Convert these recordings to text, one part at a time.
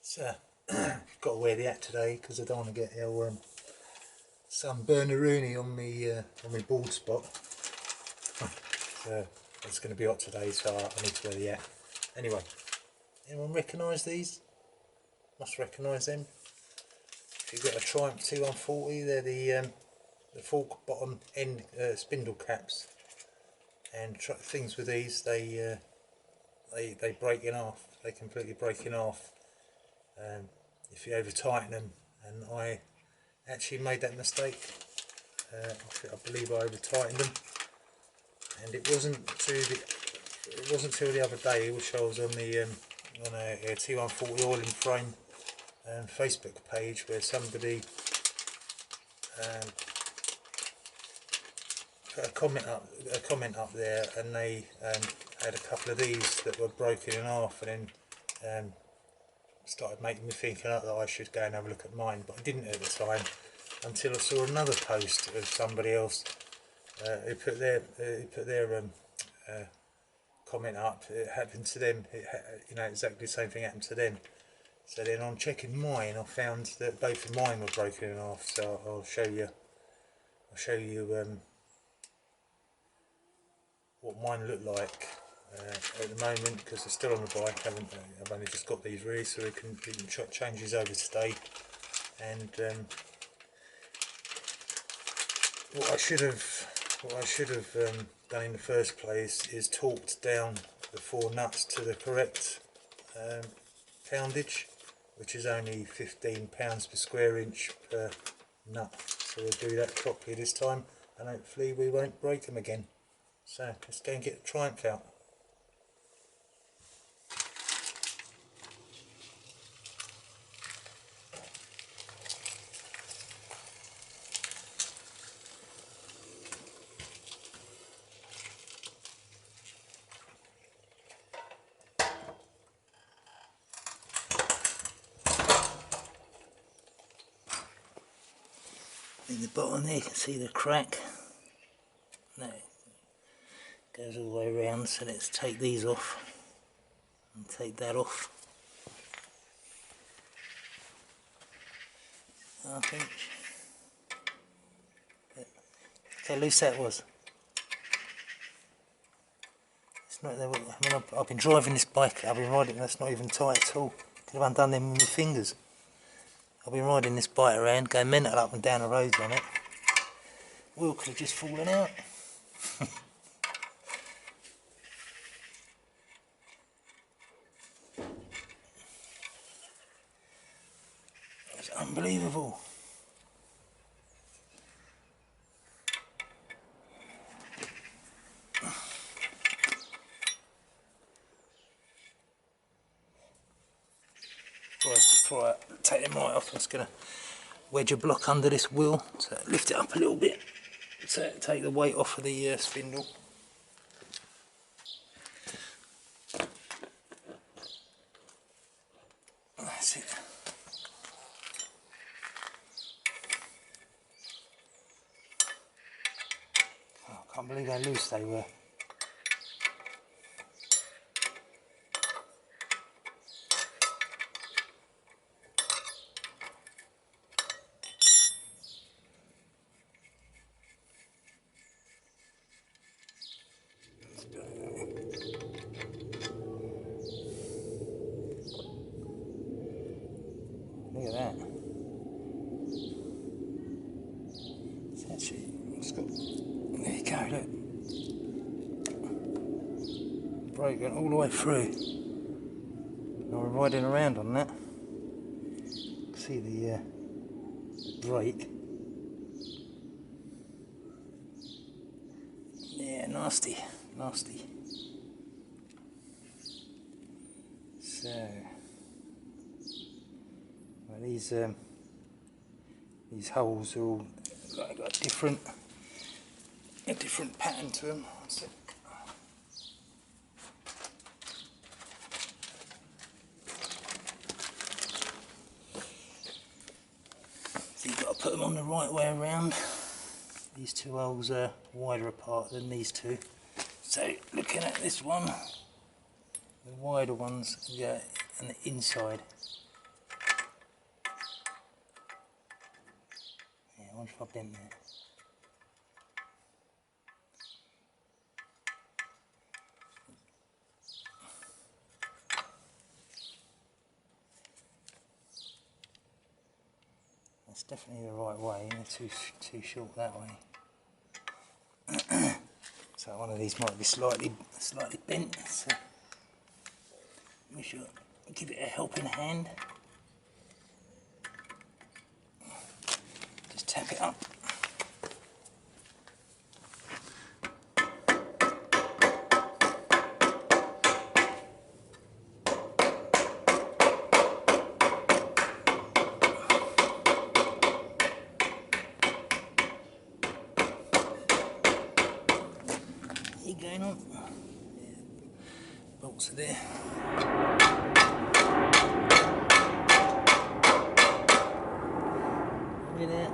So, got to wear the hat today because I don't want to get sunburn-a-rooney on my bald spot. So it's going to be hot today, so I need to wear the hat. Anyway, anyone recognise these? Must recognise them. If you've got a Triumph T140, they're the fork bottom end spindle caps. And things with these, they break in half. They completely break in half. If you over tighten them, and I actually made that mistake. I believe I over tightened them, and it wasn't till the other day, which I was on the on a T140 oil and frame Facebook page, where somebody put a comment up there, and they had a couple of these that were broken in half, and then started making me think that I should go and have a look at mine, but I didn't at the time until I saw another post of somebody else who put their comment up. It happened to them. Exactly the same thing happened to them. So then on checking mine, I found that both of mine were broken in half. So I'll show you what mine look like at the moment, because they're still on the bike. I've only just got these really, so we can change these over today. And what I should have done in the first place is torqued down the 4 nuts to the correct poundage, which is only 15 pounds per square inch per nut. So we'll do that properly this time, and hopefully we won't break them again. So let's go and get the Triumph out. In the bottom there you can see the crack. No, it goes all the way around, so let's take these off and take that off. I think. Look how loose that was. It's not. I mean, I've been driving this bike. I've been riding. That's not even tight at all. Could have undone them with my fingers. I've been riding this bike around, going mental up and down the roads on it. Wheel could have just fallen out. It's unbelievable. Before I take them right off, I'm just going to wedge a block under this wheel to lift it up a little bit to take the weight off of the spindle. That's it. Oh, I can't believe how loose they were. Look at that. It's actually, there you go, look. Broken all the way through. Now we're riding around on that. See the brake. Yeah, nasty. So, well, These holes are all got a different pattern to them. So you've got to put them on the right way around. These two holes are wider apart than these two. So looking at this one, the wider ones go on the inside. Yeah, I wonder if I've been there. That's definitely the right way. They're too short that way. So one of these might be slightly bent. So we should give it a helping hand. Just tap it up. Going on. Yeah. Bolts are there. Look at that.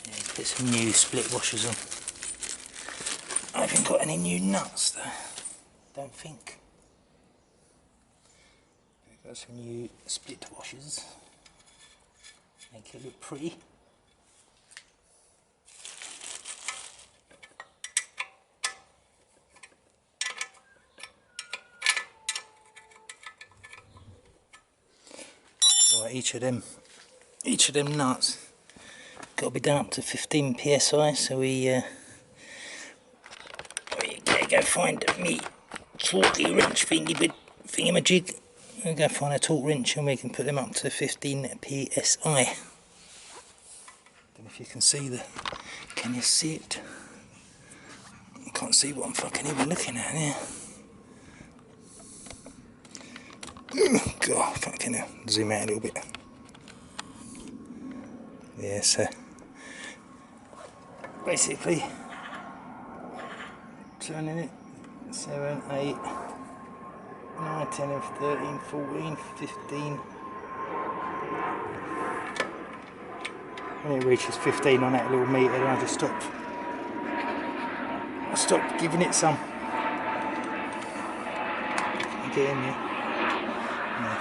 Yeah, put some new split washers on. I haven't got any new nuts though. Don't think. Got some new split washers, make it look pretty. Right, each of them nuts got to be done up to 15 psi. So we gotta go find me torquey wrench thingamajig. We'll go find a torque wrench and we can put them up to 15 psi. Don't know if you can see can you see it? I can't see what I'm fucking even looking at here. God, fucking hell. Zoom out a little bit. Yeah, so basically turning it 7, 8, 9, 10, 11, 13, 14, 15. When it reaches 15 on that little meter, then I just stop giving it some. Get in there. Yeah.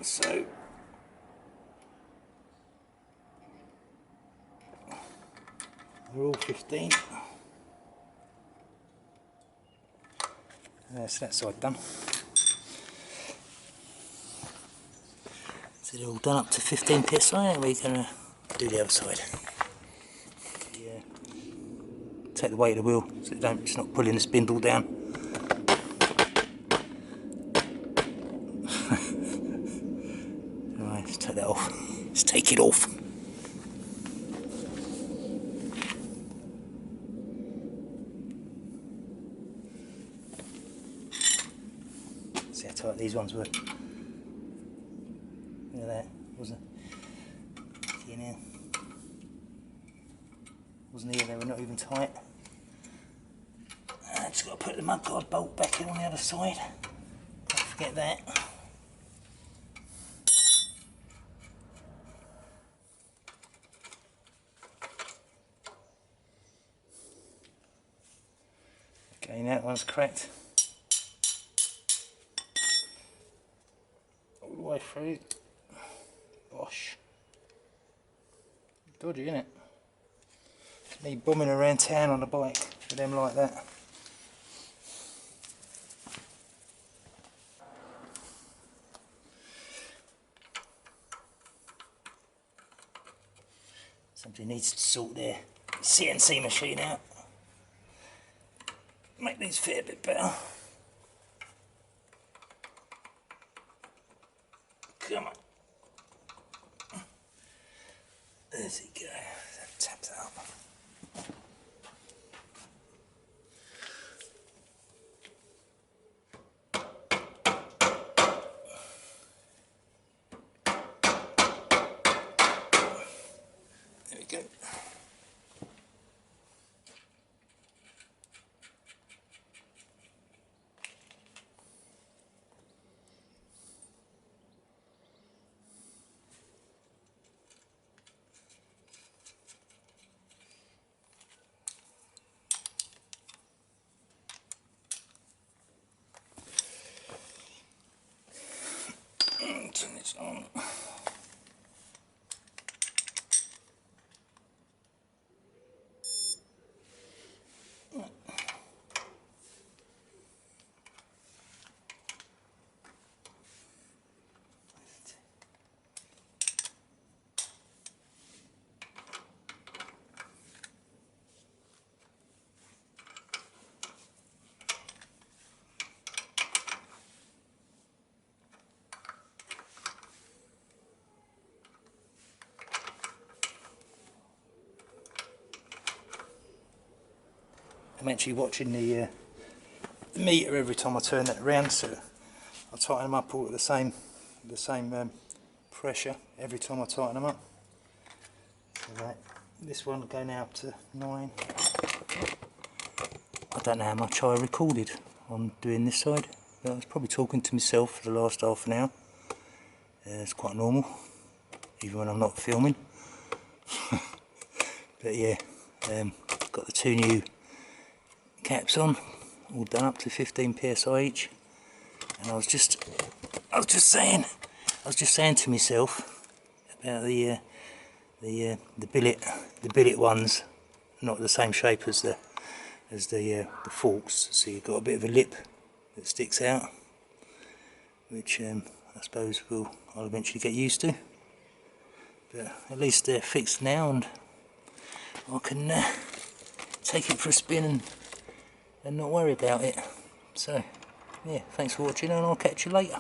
So we're all 15. That's that side done. So they're all done up to 15 psi, and we're going to do the other side. Yeah. Take the weight of the wheel so it's not pulling the spindle down. Alright, let's take that off. Let's take it off. See how tight these ones were. Look at that, wasn't here, they were not even tight. Just got to put the mudguard bolt back in on the other side. Don't forget that. Again, that one's cracked. All the way through. Bosh. Dodgy, isn't it? Me bombing around town on a bike with them like that. Somebody needs to sort their CNC machine out. Make these fit a bit better. Come on. There's he go. Tap that up. There we go. Turn this on. I'm actually watching the meter every time I turn that around, so I tighten them up all at the same pressure every time I tighten them up. So that, this one going now up to 9. I don't know how much I recorded on doing this side, but I was probably talking to myself for the last half an hour. It's quite normal, even when I'm not filming. But yeah, got the 2 new caps on, all done up to 15 psi each, and I was just saying to myself about the billet ones, not the same shape as the forks. So you've got a bit of a lip that sticks out, which I suppose I'll eventually get used to. But at least they're fixed now, and I can take it for a spin and not worry about it. So yeah, thanks for watching, and I'll catch you later.